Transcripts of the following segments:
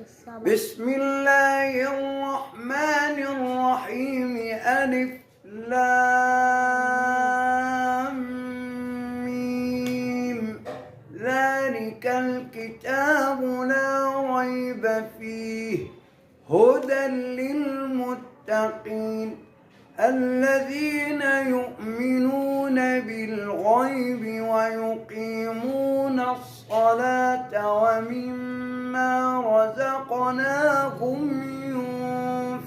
بسم الله الرحمن الرحيم. ألف لام ميم. ذلك الكتاب لا ريب فيه هدى للمتقين الذين يؤمنون بالغيب ويقيمون الصلاة ومما رزقناهم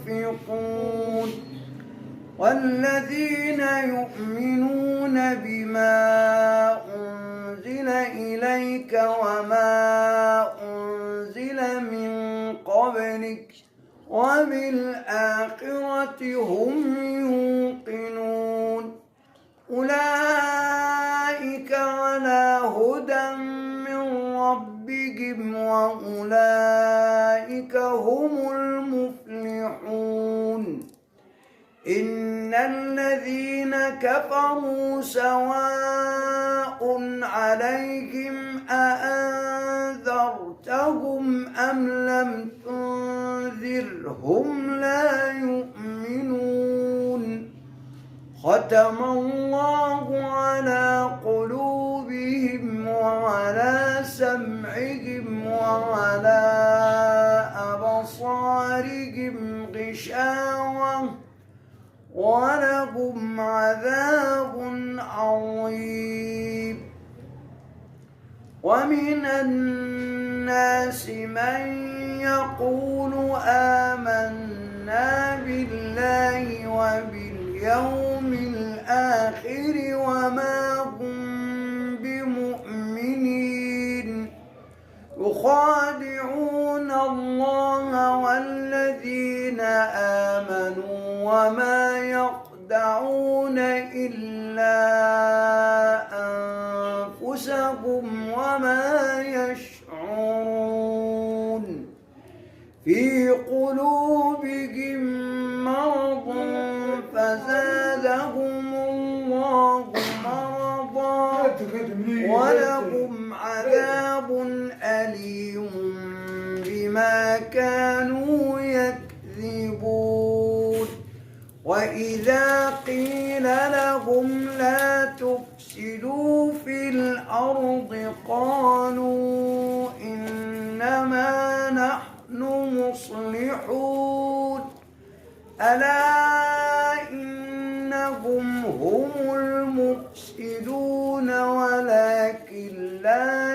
ينفقون والذين يؤمنون بما أنزل إليك وما أنزل من قبلك وبالآخرة هم يوقنون أولئك على هدى من ربهم وأولئك هم المفلحون. إن الذين كفروا سواء عليهم أأنذرتهم أم لم تنذرهم لا يؤمنون. ختم الله على قلوبهم وعلى سمعهم وعلى أبصارهم غشاوة ولهم عذاب عظيم. ومن الناس من يقول آمنا بالله وباليوم الآخر وما هم بمؤمنين يخادعون الله والذين آمنوا وما يخدعون إلا أنفسهم وما يشعرون. في قلوبهم مرض فزادهم الله مرضا ولهم عذاب أليم بما كانوا يكذبون. وإذا قيل لهم لا تفسدوا في الأرض قالوا إنما نحن مصلحون ألا إنهم هم المفسدون ولكن لا